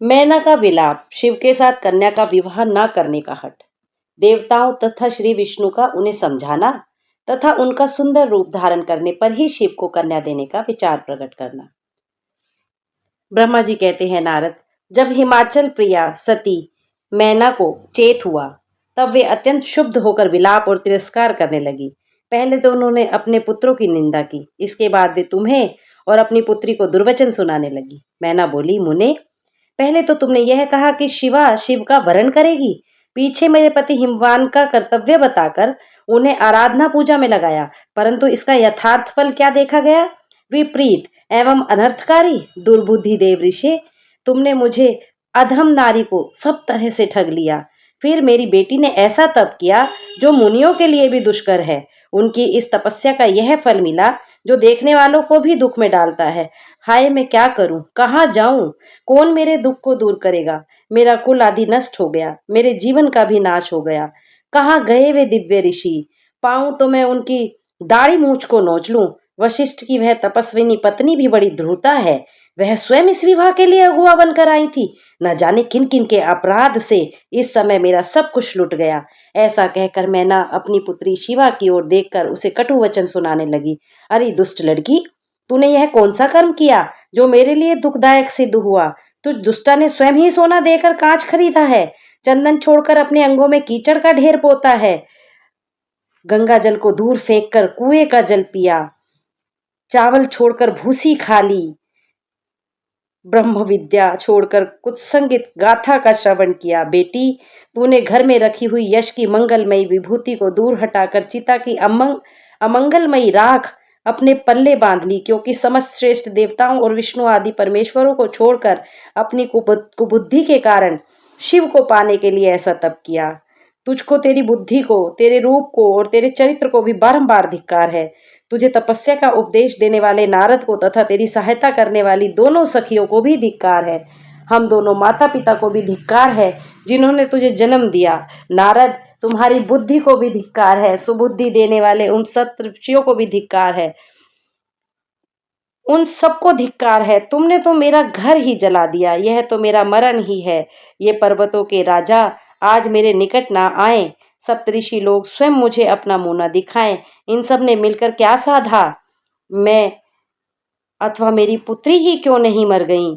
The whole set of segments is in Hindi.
मैना का विलाप, शिव के साथ कन्या का विवाह न करने का हठ, देवताओं तथा श्री विष्णु का उन्हें समझाना तथा उनका सुंदर रूप धारण करने पर ही शिव को कन्या देने का विचार प्रकट करना। ब्रह्मा जी कहते हैं, नारद, जब हिमाचल प्रिया सती मैना को चेत हुआ तब वे अत्यंत क्षुब्ध होकर विलाप और तिरस्कार करने लगी। पहले तो उन्होंने अपने पुत्रों की निंदा की, इसके बाद वे तुम्हें और अपनी पुत्री को दुर्वचन सुनाने लगी। मैना बोली, मुने, पहले तो तुमने यह कहा कि शिवा शिव का वरण करेगी, पीछे मेरे पति हिमवान का कर्तव्य बताकर उन्हें आराधना पूजा में लगाया, परंतु इसका यथार्थ फल क्या देखा गया? विपरीत एवं अनर्थकारी। दुर्बुद्धि देव ऋषि, तुमने मुझे अधम नारी को सब तरह से ठग लिया। फिर मेरी बेटी ने ऐसा तप किया जो मुनियों के लिए भी दुष्कर है। उनकी इस तपस्या का यह फल मिला जो देखने वालों को भी दुख में डालता है। हाय, मैं क्या करूं, कहाँ जाऊं, कौन मेरे दुख को दूर करेगा? मेरा कुल आदि नष्ट हो गया, मेरे जीवन का भी नाश हो गया। कहाँ गए वे दिव्य ऋषि? पाऊं तो मैं उनकी दाढ़ी मूछ को नोच लूं। वशिष्ठ की वह तपस्विनी पत्नी भी बड़ी धूर्ता है, वह स्वयं इस विवाह के लिए अगुआ बनकर आई थी। न जाने किन किन के अपराध से इस समय मेरा सब कुछ लुट गया। ऐसा कहकर मैना अपनी पुत्री शिवा की ओर देखकर उसे कटु वचन सुनाने लगी। अरे दुष्ट लड़की, तूने यह कौन सा कर्म किया जो मेरे लिए दुखदायक सिद्ध हुआ? तुझ दुष्टा ने स्वयं ही सोना देकर कांच खरीदा है, चंदन छोड़कर अपने अंगों में कीचड़ का ढेर पोता है, गंगा जल को दूर फेंक कर कुएं का जल पिया, चावल छोड़कर भूसी खा ली, ब्रह्म विद्या छोड़कर कुत्संगित गाथा का श्रवण किया। बेटी, तूने घर में रखी हुई यश की मंगलमयी विभूति को दूर हटाकर चिता की अमंगलमयी राख अपने पल्ले बांध ली, क्योंकि समस्त श्रेष्ठ देवताओं और विष्णु आदि परमेश्वरों को छोड़कर अपनी कुबुद्धि के कारण शिव को पाने के लिए ऐसा तप किया। तुझको, तेरी बुद्धि को, तेरे रूप को और तेरे चरित्र को भी बारंबार धिक्कार है। तुझे तपस्या का उपदेश देने वाले नारद को तथा तेरी सहायता करने वाली दोनों सखियों को भी धिक्कार है। हम दोनों माता पिता को भी धिक्कार है जिन्होंने तुझे जन्म दिया। नारद, तुम्हारी बुद्धि को भी धिक्कार है, सुबुद्धि देने वाले उन सप्तर्षियों को भी धिक्कार है, उन सबको धिक्कार है। तुमने तो मेरा घर ही जला दिया, यह तो मेरा मरण ही है। ये पर्वतों के राजा आज मेरे निकट ना आए, सप्तऋषि लोग स्वयं मुझे अपना मुंह न दिखाएं। इन सब ने मिलकर क्या साधा? मैं अथवा मेरी पुत्री ही क्यों नहीं मर गई?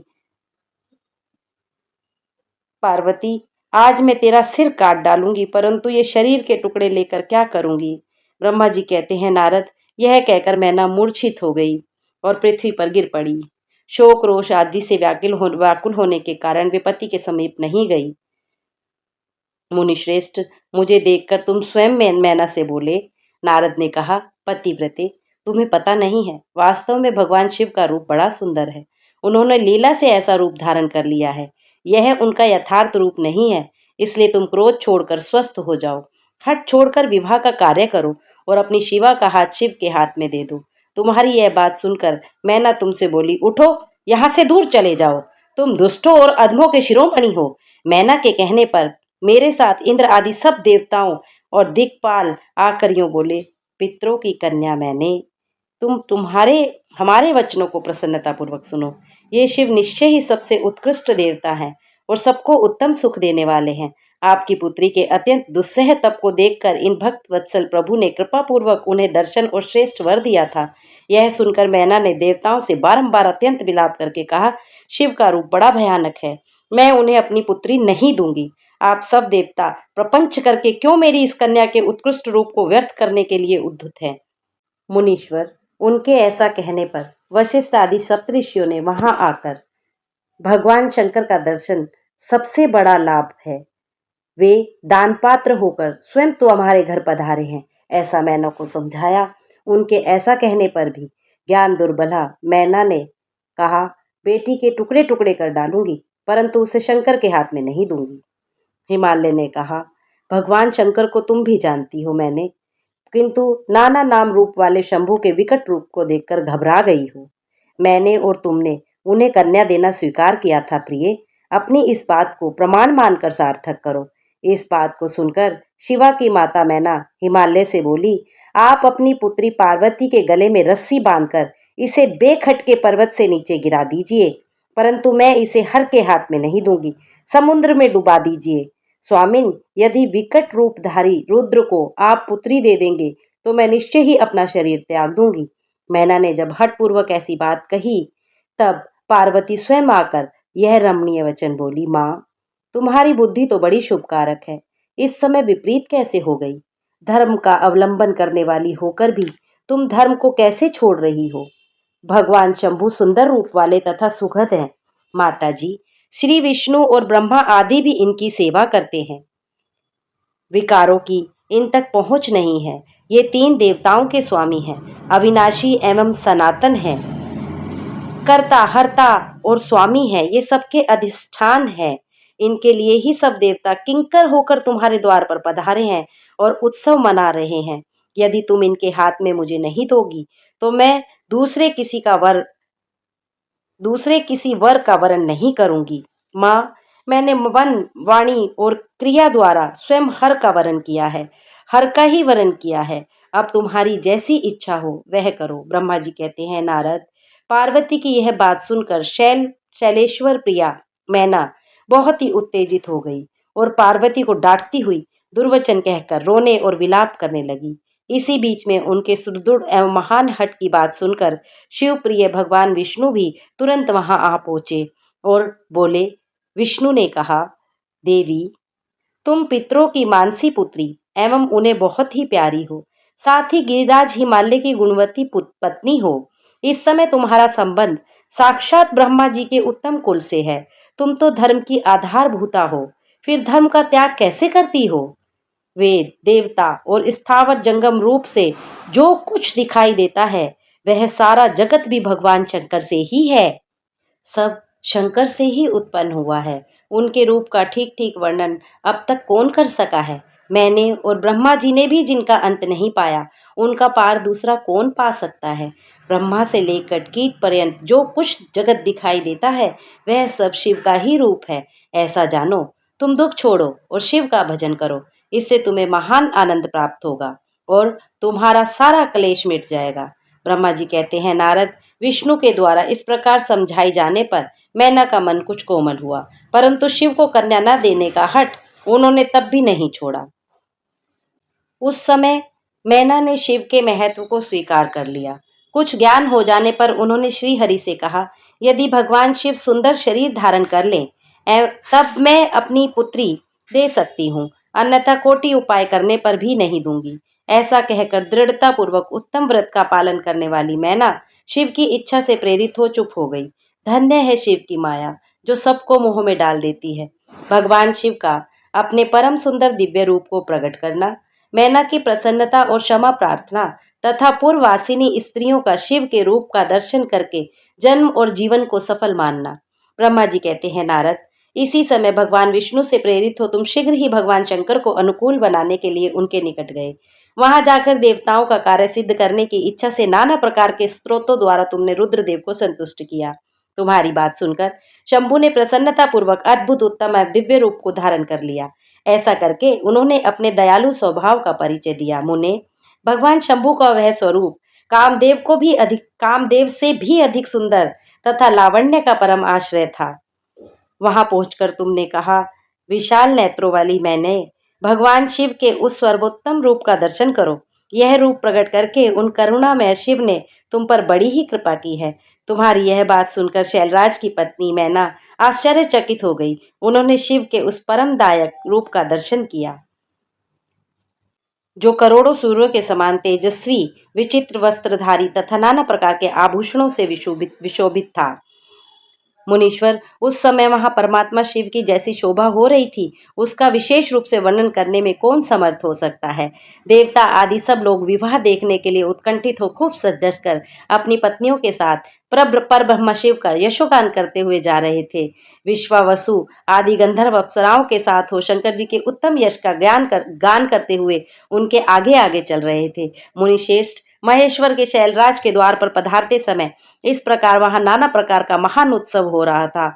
पार्वती, आज मैं तेरा सिर काट डालूंगी, परंतु ये शरीर के टुकड़े लेकर क्या करूंगी? ब्रह्मा जी कहते हैं, नारद, यह कहकर मैना मूर्छित हो गई और पृथ्वी पर गिर पड़ी। शोक रोष आदि से व्याकुल होने के कारण वे पति के समीप नहीं गई। मुनिश्रेष्ठ, मुझे देखकर तुम स्वयं मैना से बोले। नारद ने कहा, पतिव्रते, तुम्हें पता नहीं है, वास्तव में भगवान शिव का रूप बड़ा सुंदर है। उन्होंने लीला से ऐसा रूप धारण कर लिया है, यह उनका यथार्थ रूप नहीं है। इसलिए तुम क्रोध छोड़कर स्वस्थ हो जाओ, हठ छोड़कर विवाह का कार्य करो और अपनी शिवा का हाथ शिव के हाथ में दे दो। तुम्हारी यह बात सुनकर मैना तुमसे बोली, उठो, यहाँ से दूर चले जाओ, तुम दुष्टों और अधमों के शिरोमणि हो। मैना के कहने पर मेरे साथ इंद्र आदि सब देवताओं और दिक्पाल आकर यूं बोले, पितरों की कन्या मैंने, तुम्हारे हमारे वचनों को प्रसन्नता पूर्वक सुनो। ये शिव निश्चय ही सबसे उत्कृष्ट देवता हैं और सबको उत्तम सुख देने वाले हैं। आपकी पुत्री के अत्यंत दुस्सह तप को देखकर इन भक्त वत्सल प्रभु ने कृपा पूर्वक उन्हें दर्शन और श्रेष्ठ वर दिया था। यह सुनकर मैना ने देवताओं से बारंबार अत्यंत विलाप करके कहा, शिव का रूप बड़ा भयानक है, मैं उन्हें अपनी पुत्री नहीं दूंगी। आप सब देवता प्रपंच करके क्यों मेरी इस कन्या के उत्कृष्ट रूप को व्यर्थ करने के लिए उद्युत हैं? मुनीश्वर, उनके ऐसा कहने पर वशिष्ठ आदि सप्तऋषियों ने वहां आकर भगवान शंकर का दर्शन सबसे बड़ा लाभ है। वे दान पात्र होकर स्वयं तो हमारे घर पधारे हैं, ऐसा मैना को समझाया। उनके ऐसा कहने पर भी ज्ञान दुर्बला मैना ने कहा, बेटी के टुकड़े टुकड़े कर डालूंगी, परंतु उसे शंकर के हाथ में नहीं दूंगी। हिमालय ने कहा, भगवान शंकर को तुम भी जानती हो मैंने, किंतु नाना नाम रूप वाले शंभू के विकट रूप को देखकर घबरा गई हो। मैंने और तुमने उन्हें कन्या देना स्वीकार किया था प्रिय, अपनी इस बात को प्रमाण मानकर सार्थक करो। इस बात को सुनकर शिवा की माता मैना हिमालय से बोली, आप अपनी पुत्री पार्वती के गले में रस्सी बांधकर इसे बेखटके पर्वत से नीचे गिरा दीजिए, परंतु मैं इसे हर के हाथ में नहीं दूंगी। समुद्र में डुबा दीजिए। स्वामिन, यदि विकट रूपधारी रुद्र को आप पुत्री दे देंगे तो मैं निश्चय ही अपना शरीर त्याग दूंगी। मैना ने जब हठपूर्वक ऐसी बात कही तब पार्वती स्वयं आकर यह रमणीय वचन बोली, माँ, तुम्हारी बुद्धि तो बड़ी शुभकारक है, इस समय विपरीत कैसे हो गई? धर्म का अवलंबन करने वाली होकर भी तुम धर्म को कैसे छोड़ रही हो? भगवान शंभु सुंदर रूप वाले तथा सुखद हैं। माता जी, श्री विष्णु और ब्रह्मा आदि भी इनकी सेवा करते हैं। विकारों की इन तक पहुंच नहीं है। ये तीन देवताओं के स्वामी हैं, अविनाशी एवं सनातन हैं, कर्ता हर्ता और स्वामी है, ये सबके अधिष्ठान है। इनके लिए ही सब देवता किंकर होकर तुम्हारे द्वार पर पधारे हैं और उत्सव मना रहे हैं। यदि तुम इनके हाथ में मुझे नहीं दोगी तो मैं दूसरे किसी वर का वरण नहीं करूंगी। माँ, मैंने मन, वाणी और क्रिया द्वारा स्वयं हर का वरण किया है, हर का ही वरण किया है। अब तुम्हारी जैसी इच्छा हो वह करो। ब्रह्मा जी कहते हैं, नारद, पार्वती की यह बात सुनकर शैलेश्वर प्रिया मैना बहुत ही उत्तेजित हो गई और पार्वती को डांटती हुई दुर्वचन कहकर रोने और विलाप करने लगी। इसी बीच में उनके सुदृढ़ एवं महान हठ की बात सुनकर शिव प्रिय भगवान विष्णु भी तुरंत वहां आ पहुंचे और बोले। विष्णु ने कहा, देवी, तुम पितरों की मानसी पुत्री एवं उन्हें बहुत ही प्यारी हो, साथ ही गिरिराज हिमालय की गुणवती पत्नी हो। इस समय तुम्हारा संबंध साक्षात ब्रह्मा जी के उत्तम कुल से है। तुम तो धर्म की आधारभूता हो, फिर धर्म का त्याग कैसे करती हो? वेद, देवता और स्थावर जंगम रूप से जो कुछ दिखाई देता है वह सारा जगत भी भगवान शंकर से ही है। सब शंकर से ही उत्पन्न हुआ है। उनके रूप का ठीक ठीक वर्णन अब तक कौन कर सका है? मैंने और ब्रह्मा जी ने भी जिनका अंत नहीं पाया, उनका पार दूसरा कौन पा सकता है? ब्रह्मा से लेकर कीट पर्यंत जो कुछ जगत दिखाई देता है वह सब शिव का ही रूप है, ऐसा जानो। तुम दुख छोड़ो और शिव का भजन करो, इससे तुम्हें महान आनंद प्राप्त होगा और तुम्हारा सारा क्लेश मिट जाएगा। ब्रह्मा जी कहते हैं, नारद, विष्णु के द्वारा इस प्रकार समझाई जाने पर मैना का मन कुछ कोमल हुआ, परंतु शिव को कन्या न देने का हठ उन्होंने तब भी नहीं छोड़ा। उस समय मैना ने शिव के महत्व को स्वीकार कर लिया। कुछ ज्ञान हो जाने पर उन्होंने श्री हरि से कहा, यदि भगवान शिव सुंदर शरीर धारण कर लें तब मैं अपनी पुत्री दे सकती हूँ, अन्यथा कोटि उपाय करने पर भी नहीं दूंगी। ऐसा कहकर दृढ़ता पूर्वक उत्तम व्रत का पालन करने वाली मैना शिव की इच्छा से प्रेरित हो चुप हो गई। धन्य है शिव की माया जो सबको मोह में डाल देती है। भगवान शिव का अपने परम सुंदर दिव्य रूप को प्रकट करना, मैना की प्रसन्नता और क्षमा प्रार्थना तथा पूर्ववासिनी स्त्रियों का शिव के रूप का दर्शन करके जन्म और जीवन को सफल मानना। ब्रह्मा जी कहते हैं, नारद, इसी समय भगवान विष्णु से प्रेरित हो तुम शीघ्र ही भगवान शंकर को अनुकूल बनाने के लिए उनके निकट गए। वहां जाकर देवताओं का कार्य सिद्ध करने की इच्छा से नाना प्रकार के स्त्रोतों द्वारा तुमने रुद्रदेव को संतुष्ट किया। तुम्हारी बात सुनकर शंभु ने प्रसन्नता पूर्वक अद्भुत उत्तम एवं दिव्य रूप को धारण कर लिया। ऐसा करके उन्होंने अपने दयालु स्वभाव का परिचय दिया। मुने, भगवान शंभु का वह स्वरूप कामदेव से भी अधिक सुंदर तथा लावण्य का परम आश्रय था। वहां पहुंचकर तुमने कहा, विशाल नेत्रों वाली मैंने भगवान शिव के उस सर्वोत्तम रूप का दर्शन करो। यह रूप प्रकट करके उन करुणामय शिव ने तुम पर बड़ी ही कृपा की है। तुम्हारी यह बात सुनकर शैलराज की पत्नी मैना आश्चर्यचकित हो गई। उन्होंने शिव के उस परमदायक रूप का दर्शन किया जो करोड़ों सूर्यों के समान तेजस्वी, विचित्र वस्त्रधारी तथा नाना प्रकार के आभूषणों से विशोभित था। मुनीश्वर, उस समय वहां परमात्मा शिव की जैसी शोभा हो रही थी उसका विशेष रूप से वर्णन करने में कौन समर्थ हो सकता है। देवता आदि सब लोग विवाह देखने के लिए उत्कंठित हो खूब सज धज कर अपनी पत्नियों के साथ पर ब्रह्म शिव का यशोगान करते हुए जा रहे थे। विश्वावसु आदि गंधर्व अप्सराओं के साथ हो शंकर जी के उत्तम यश का गान करते हुए उनके आगे आगे चल रहे थे। मुनिश्रेष्ठ, महेश्वर के शैलराज के द्वार पर पधारते समय इस प्रकार वहां नाना प्रकार का महान उत्सव हो रहा था।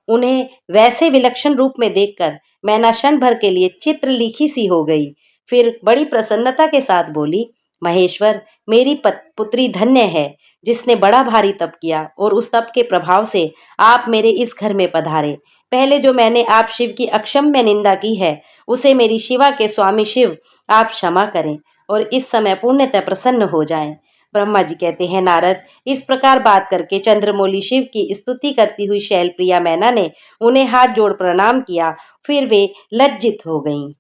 उन्हें वैसे विलक्षण रूप में देखकर मैना क्षण भर के लिए चित्र लिखी सी हो गई। फिर बड़ी प्रसन्नता के साथ बोली, महेश्वर, मेरी पुत्री धन्य है जिसने बड़ा भारी तप किया और उस तप के प्रभाव से आप मेरे इस घर में पधारे। पहले जो मैंने आप शिव की अक्षम्य निंदा की है, उसे मेरी शिवा के स्वामी शिव आप क्षमा करें और इस समय पूर्णतः प्रसन्न हो जाएं। ब्रह्मा जी कहते हैं, नारद, इस प्रकार बात करके चंद्रमौली शिव की स्तुति करती हुई शैलप्रिया मैना ने उन्हें हाथ जोड़ प्रणाम किया। फिर वे लज्जित हो गईं।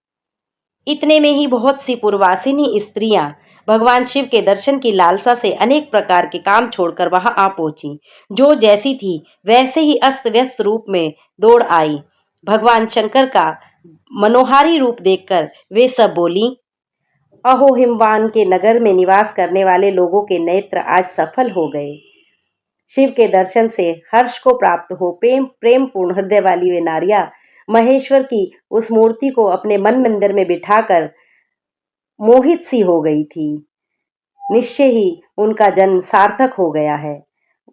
इतने में ही बहुत सी पूर्वासिनी स्त्रियां भगवान शिव के दर्शन की लालसा से अनेक प्रकार के काम छोड़कर वहां आ पहुंची। जो जैसी थी वैसे ही अस्त व्यस्त रूप में दौड़ आई। भगवान शंकर का मनोहारी रूप देखकर वे सब बोली, अहो, हिमवान के नगर में निवास करने वाले लोगों के नेत्र आज सफल हो गए। शिव के दर्शन से हर्ष को प्राप्त हो प्रेम प्रेम पूर्ण हृदय वाली वे नारियां महेश्वर की उस मूर्ति को अपने मन मंदिर में बिठाकर मोहित सी हो गई थी। निश्चय ही उनका जन्म सार्थक हो गया है।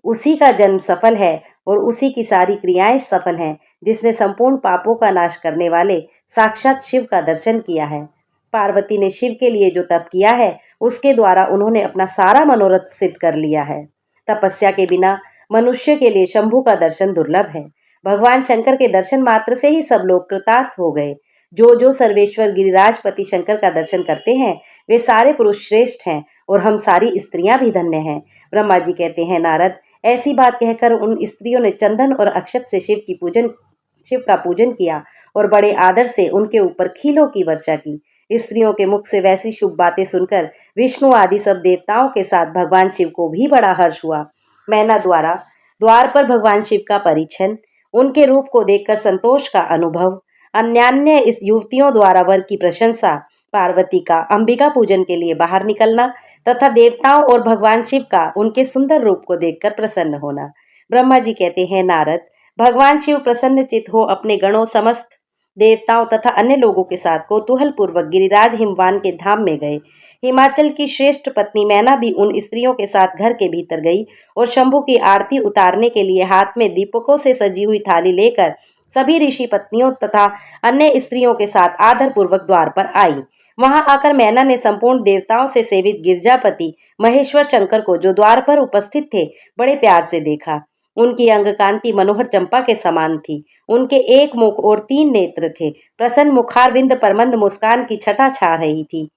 उसी का जन्म सफल है और उसी की सारी क्रियाएं सफल हैं, जिसने संपूर्ण पापों का नाश करने वाले साक्षात शिव का दर्शन किया है। पार्वती ने शिव के लिए जो तप किया है, उसके द्वारा उन्होंने अपना सारा मनोरथ सिद्ध कर लिया है। तपस्या के बिना मनुष्य के लिए शंभु का दर्शन दुर्लभ है। भगवान शंकर के दर्शन मात्र से ही सब लोग कृतार्थ हो गए। जो जो सर्वेश्वर गिरिराजपति शंकर का दर्शन करते हैं, वे सारे पुरुष श्रेष्ठ हैं और हम सारी स्त्रियां भी धन्य हैं। ब्रह्मा जी कहते हैं, नारद, ऐसी बात कहकर उन स्त्रियों ने चंदन और अक्षत से शिव का पूजन किया और बड़े आदर से उनके ऊपर खीलों की वर्षा की। स्त्रियों के मुख से वैसी शुभ बातें सुनकर विष्णु आदि सब देवताओं के साथ भगवान शिव को भी बड़ा हर्ष हुआ। मैना द्वारा द्वार पर भगवान शिव का परिछन, उनके रूप को देखकर संतोष का अनुभव, अन्यान्य इस युवतियों द्वारा वर की प्रशंसा, पार्वती का अंबिका पूजन के लिए बाहर निकलना तथा देवताओं और भगवान शिव का उनके सुंदर रूप को देखकर प्रसन्न होना। ब्रह्मा जी कहते हैं, नारद, भगवान शिव प्रसन्नचित हो अपने गणों समस्त देवताओं तथा अन्य लोगों के साथ कौतूहल पूर्वक गिरिराज हिमवान के धाम में गए। हिमाचल की श्रेष्ठ पत्नी मैना भी उन स्त्रियों के साथ घर के भीतर गई और शंभु की आरती उतारने के लिए हाथ में दीपकों से सजी हुई थाली लेकर सभी ऋषि पत्नियों तथा अन्य स्त्रियों के साथ आदर पूर्वक द्वार पर आई। वहां आकर मैना ने संपूर्ण देवताओं से सेवित गिरजापति महेश्वर शंकर को, जो द्वार पर उपस्थित थे, बड़े प्यार से देखा। उनकी अंग कांति मनोहर चंपा के समान थी। उनके एक मुख और 3 नेत्र थे। प्रसन्न मुखारविंद पर मंद मुस्कान की छटा छा रही थी।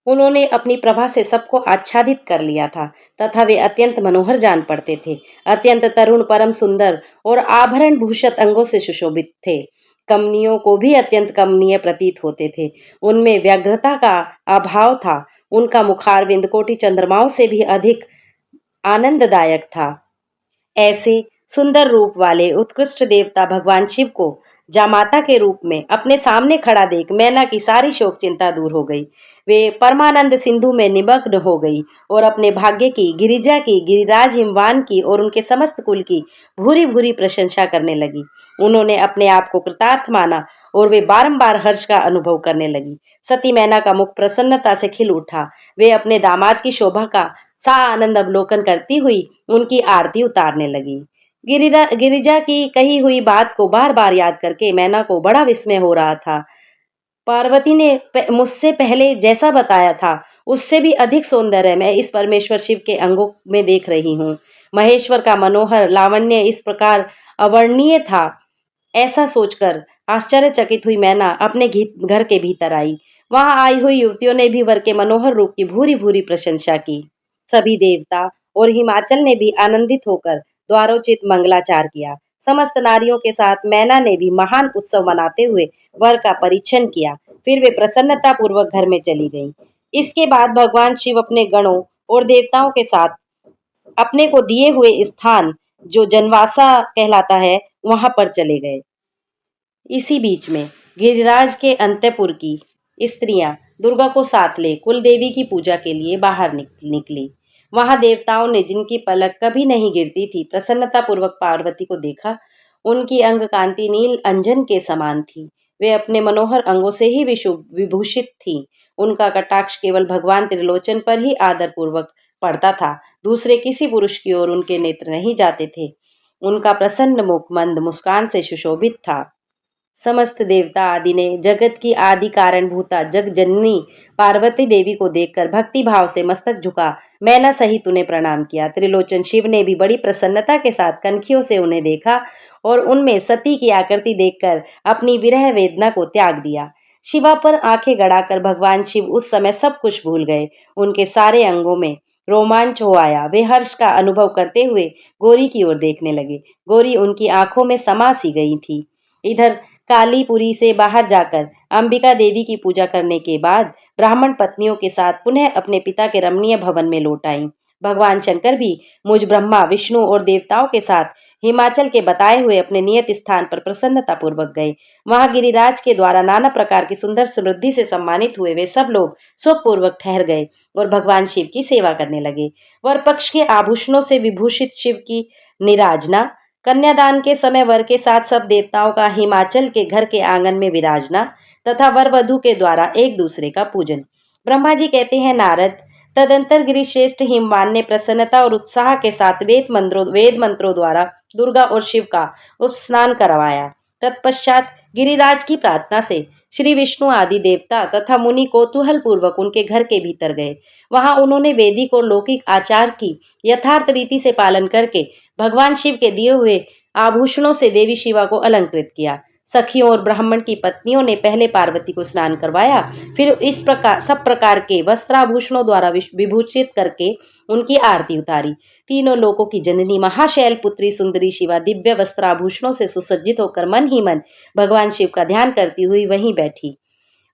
उन्होंने अपनी प्रभा से सबको आच्छादित कर लिया था तथा वे अत्यंत मनोहर जान पड़ते थे। अत्यंत तरुण, परम सुंदर और आभरण भूषित अंगों से सुशोभित थे। कमनियों को भी अत्यंत कमनीय प्रतीत होते थे। उनमें व्यग्रता का अभाव था। उनका मुखारविंद कोटि चंद्रमाओं से भी अधिक आनंददायक था। ऐसे सुंदर रूप वाले उत्कृष्ट देवता भगवान शिव को जामाता के रूप में अपने सामने खड़ा देख मैना की सारी शोक चिंता दूर हो गई। वे परमानंद सिंधु में निमग्न हो गई और अपने भाग्य की, गिरिजा की, गिरिराज हिमवान की और उनके समस्त कुल की भूरी भूरी प्रशंसा करने लगी। उन्होंने अपने आप को कृतार्थ माना और वे बारंबार हर्ष का अनुभव करने लगी। सती मैना का मुख प्रसन्नता से खिल उठा। वे अपने दामाद की शोभा का सा आनंद अवलोकन करती हुई उनकी आरती उतारने लगी। गिरिजा की कही हुई बात को बार बार याद करके मैना को बड़ा विस्मय हो रहा था। पार्वती ने मुझसे पहले जैसा बताया था, उससे भी अधिक सौंदर्य मैं इस परमेश्वर शिव के अंगों में देख रही हूँ। महेश्वर का मनोहर लावण्य इस प्रकार अवर्णनीय था। ऐसा सोचकर आश्चर्यचकित हुई मैना अपने घर के भीतर आई। वहां आई हुई युवतियों ने भी वर के मनोहर रूप की भूरी भूरी प्रशंसा की। सभी देवता और हिमाचल ने भी आनंदित होकर द्वारोचित मंगलाचार किया। समस्त नारियों के साथ मैना ने भी महान उत्सव मनाते हुए वर का परीक्षण किया। फिर वे प्रसन्नता पूर्वक घर में चली गईं। इसके बाद भगवान शिव अपने गणों और देवताओं के साथ अपने को दिए हुए स्थान, जो जनवासा कहलाता है, वहां पर चले गए। इसी बीच में गिरिराज के अंतपुर की स्त्रियां दुर्गा को साथ ले कुल देवी की पूजा के लिए बाहर निकली। वहां देवताओं ने, जिनकी पलक कभी नहीं गिरती थी, प्रसन्नता पूर्वक पार्वती को देखा। उनकी अंग कांति नील अंजन के समान थी। वे अपने मनोहर अंगों से ही विभूषित थी। उनका कटाक्ष केवल भगवान त्रिलोचन पर ही आदर पूर्वक पड़ता था। दूसरे किसी पुरुष की ओर उनके नेत्र नहीं जाते थे। उनका प्रसन्न मुख मंद मुस्कान से सुशोभित था। समस्त देवता आदि ने जगत की आदि कारणभूता जग जननी पार्वती देवी को देखकर भक्ति भाव से मस्तक झुका मैना सहित उन्हें प्रणाम किया। त्रिलोचन शिव ने भी बड़ी प्रसन्नता के साथ कनखियों से उन्हें देखा और उनमें सती की आकृति देखकर अपनी विरह वेदना को त्याग दिया। शिवा पर आंखें गड़ाकर भगवान शिव उस समय सब कुछ भूल गए। उनके सारे अंगों में रोमांच हो आया। वे हर्ष का अनुभव करते हुए गौरी की ओर देखने लगे। गौरी उनकी आंखों में समा सी गई थी। इधर कालीपुरी से बाहर जाकर अंबिका देवी की पूजा करने के बाद ब्राह्मण पत्नियों के साथ पुनः अपने पिता के रमणीय भवन में लौट आईं। भगवान शंकर भी मुझ ब्रह्मा विष्णु और देवताओं के साथ हिमाचल के बताए हुए अपने नियत स्थान पर प्रसन्नता पूर्वक गए। वहां गिरिराज के द्वारा नाना प्रकार की सुंदर समृद्धि से सम्मानित हुए वे सब लोग सुखपूर्वक ठहर गए और भगवान शिव की सेवा करने लगे। वर पक्ष के आभूषणों से विभूषित शिव की निराजना, कन्यादान के समय वर के साथ सब देवताओं का हिमाचल के घर के आंगन में विराजना तथा वर वधु के द्वारा एक दूसरे का पूजन। ब्रह्मा जी कहते हैं, नारद, तदंतर गिरिश्रेष्ठ हिमवान ने प्रसन्नता और उत्साह के साथ वेद मंत्रों द्वारा दुर्गा और शिव का उपस्नान करवाया। तत्पश्चात गिरिराज की प्रार्थना से श्री विष्णु आदि देवता तथा मुनि कौतूहल पूर्वक उनके घर के भीतर गए। वहां उन्होंने वैदिक और लौकिक आचार की यथार्थ रीति से पालन करके भगवान शिव के दिए हुए आभूषणों से देवी शिवा को अलंकृत किया। सखियों और ब्राह्मण की पत्नियों ने पहले पार्वती को स्नान करवाया, फिर इस प्रकार सब प्रकार के वस्त्राभूषणों द्वारा विभूषित करके उनकी आरती उतारी। तीनों लोकों की जननी महाशैल पुत्री सुंदरी शिवा दिव्य वस्त्राभूषणों से सुसज्जित होकर मन ही मन भगवान शिव का ध्यान करती हुई वहीं बैठी।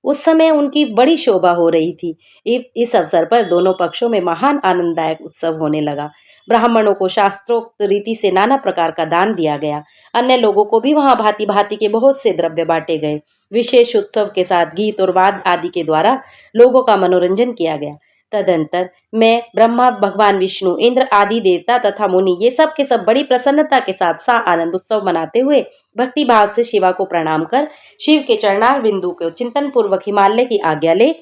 उस समय उनकी बड़ी शोभा हो रही थी। इस अवसर पर दोनों पक्षों में महान आनंददायक उत्सव होने लगा। ब्राह्मणों को शास्त्रोक्त रीति से नाना प्रकार का दान दिया गया। अन्य लोगों को भी वहां भांति भांति के बहुत से द्रव्य बांटे गए। विशेष उत्सव के साथ गीत और वाद आदि के द्वारा लोगों का मनोरंजन किया गया। तदंतर मैं, ब्रह्मा, भगवान विष्णु, इंद्र आदि देवता तथा मुनि ये सब के सब बड़ी प्रसन्नता के साथ सा आनंद उत्सव मनाते हुए भक्ति भाव से शिवा को प्रणाम कर शिव के चरणार बिंदु को चिंतन पूर्वक हिमालय की आज्ञा ले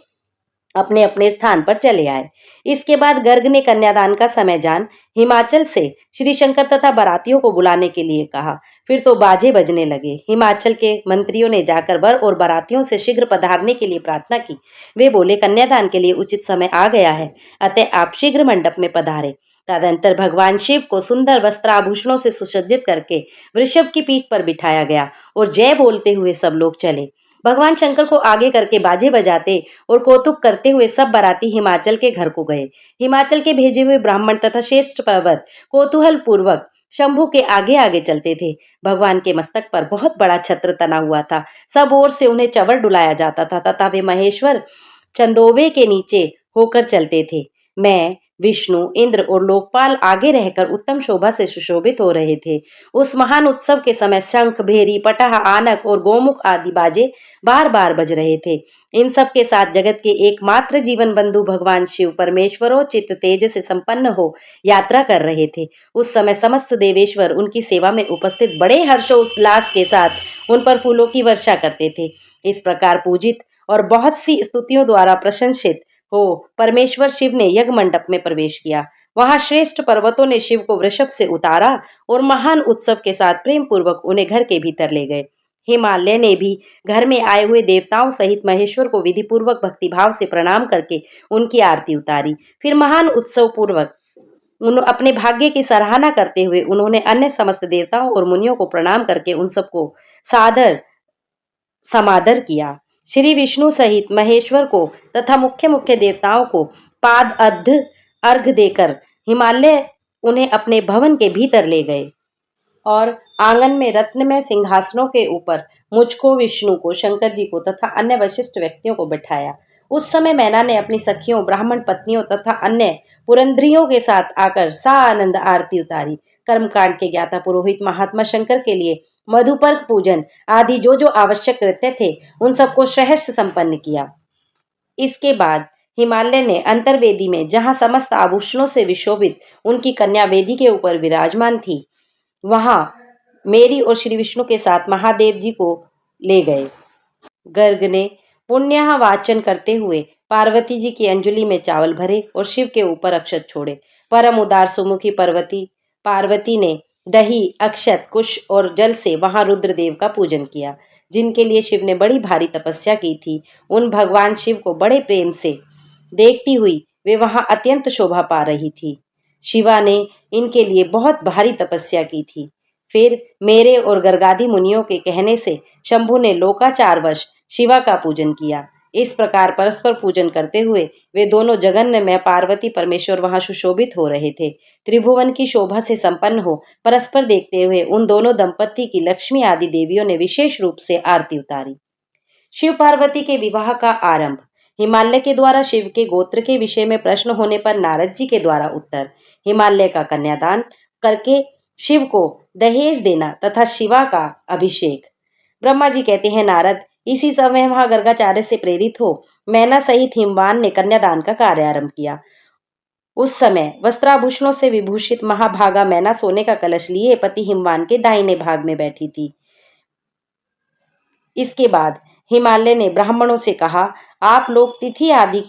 अपने अपने स्थान पर चले आए। इसके बाद गर्ग ने कन्यादान का समय जान हिमाचल से श्री शंकर तथा बारातियों को बुलाने के लिए कहा। फिर तो बाजे बजने लगे। हिमाचल के मंत्रियों ने जाकर वर और बारातियों से शीघ्र पधारने के लिए प्रार्थना की। वे बोले, कन्यादान के लिए उचित समय आ गया है, अतः आप शीघ्र मंडप में पधारे। तदंतर भगवान शिव को सुंदर वस्त्राभूषणों से सुसज्जित करके वृषभ की पीठ पर बिठाया गया और जय बोलते हुए सब लोग चले। भगवान शंकर को आगे करके बाजे बजाते और कौतुक करते हुए सब बाराती हिमाचल के घर को गए। हिमाचल के भेजे हुए ब्राह्मण तथा श्रेष्ठ पर्वत कौतूहल पूर्वक शंभु के आगे आगे चलते थे। भगवान के मस्तक पर बहुत बड़ा छत्र तना हुआ था। सब ओर से उन्हें चवर डुलाया जाता था तथा वे महेश्वर चंदोवे के नीचे होकर चलते थे। मैं, विष्णु, इंद्र और लोकपाल आगे रहकर उत्तम शोभा से सुशोभित हो रहे थे। उस महान उत्सव के समय शंख, भेरी, पटह, आनक और गोमुख आदि बाजे बार बार बज रहे थे। इन सब के साथ जगत के एकमात्र जीवन बंधु भगवान शिव परमेश्वरोचित तेज से संपन्न हो यात्रा कर रहे थे। उस समय समस्त देवेश्वर उनकी सेवा में उपस्थित बड़े हर्षोल्लास के साथ उन पर फूलों की वर्षा करते थे। इस प्रकार पूजित और बहुत सी स्तुतियों द्वारा प्रशंसित हो परमेश्वर शिव ने यज्ञ मंडप में प्रवेश किया। वहां श्रेष्ठ पर्वतों ने शिव को वृषभ से उतारा और महान उत्सव के साथ प्रेम पूर्वक उन्हें घर के भीतर ले गए। हिमालय ने भी घर में आए हुए देवताओं सहित महेश्वर को विधि पूर्वक भक्तिभाव से प्रणाम करके उनकी आरती उतारी। फिर महान उत्सव पूर्वक अपने भाग्य की सराहना करते हुए उन्होंने अन्य समस्त देवताओं और मुनियों को प्रणाम करके उन सबको सादर समादर किया। श्री विष्णु सहित महेश्वर को तथा मुख्य मुख्य देवताओं को पाद अर्घ देकर हिमालय उन्हें अपने भवन के भीतर ले गए और आंगन में रत्नमय सिंहासनों के ऊपर मुझको, विष्णु को, शंकर जी को तथा अन्य वशिष्ठ व्यक्तियों को बैठाया। उस समय मैना ने अपनी सखियों, ब्राह्मण पत्नियों तथा अन्य पुरंद्रियों के साथ आकर सा आनंद आरती उतारी। कर्मकांड के ज्ञाता पुरोहित महात्मा शंकर के लिए मधुपर्क पूजन आदि जो जो आवश्यक कृत्य थे उन सबको सहर्ष संपन्न किया। इसके बाद हिमालय ने अंतर्वेदी में, जहां समस्त आभूषणों से विशोभित उनकी कन्या वेदी के ऊपर विराजमान थी, वहां मेरी और श्री विष्णु के साथ महादेव जी को ले गए। गर्ग ने पुण्य वाचन करते हुए पार्वती जी की अंजलि में चावल भरे और शिव के ऊपर अक्षत छोड़े। परम उदार सुमुखी पार्वती ने दही, अक्षत, कुश और जल से वहां रुद्रदेव का पूजन किया, जिनके लिए शिव ने बड़ी भारी तपस्या की थी। उन भगवान शिव को बड़े प्रेम से देखती हुई वे वहां अत्यंत शोभा पा रही थी। शिवा ने इनके लिए बहुत भारी तपस्या की थी। फिर मेरे और गर्गादि मुनियों के कहने से शंभु ने लोकाचारवश शिवा का पूजन किया। इस प्रकार परस्पर पूजन करते हुए वे दोनों जगन्य में पार्वती परमेश्वर वहां सुशोभित हो रहे थे। त्रिभुवन की शोभा से संपन्न हो परस्पर देखते हुए उन दोनों दंपत्ति की लक्ष्मी आदि देवियों ने विशेष रूप से आरती उतारी। शिव पार्वती के विवाह का आरंभ। हिमालय के द्वारा शिव के गोत्र के विषय में प्रश्न होने पर नारद जी के द्वारा उत्तर। हिमालय का कन्यादान करके शिव को दहेज देना तथा शिवा का अभिषेक। ब्रह्मा जी कहते हैं, नारद, इसी समय वहां गर्गाचार्य से प्रेरित हो मैना सहित हिमवान ने कन्यादान का कार्य आरंभ किया। उस समय वस्त्राभूषणों से विभूषित महाभागा मैना सोने का कलश लिए पति हिमवान के दाहिने भाग में बैठी थी। इसके बाद हिमालय ने ब्राह्मणों से कहा, आप लोग तिथि आदि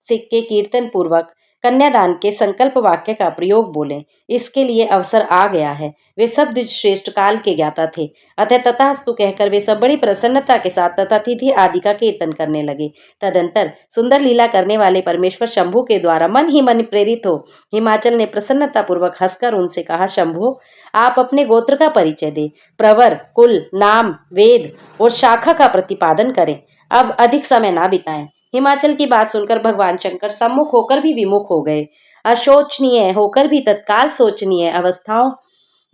से के कीर्तन पूर्वक कन्यादान के संकल्प वाक्य का प्रयोग बोलें। इसके लिए अवसर आ गया है। वे सब श्रेष्ठ काल के ज्ञाता थे, अतः तथास्तु कहकर वे सब बड़ी प्रसन्नता के साथ तथा तिथि आदि का कीर्तन करने लगे। तदंतर सुंदर लीला करने वाले परमेश्वर शंभु के द्वारा मन ही मन प्रेरित हो हिमाचल ने प्रसन्नता पूर्वक हंसकर उनसे कहा, शंभु, आप अपने गोत्र का परिचय दें, प्रवर, कुल, नाम, वेद और शाखा का प्रतिपादन करें। अब अधिक समय ना बिताएं। हिमाचल की बात सुनकर भगवान शंकर सम्मुख होकर भी विमुख हो गए, अशोचनीय होकर भी तत्काल शोचनीय अवस्थाओं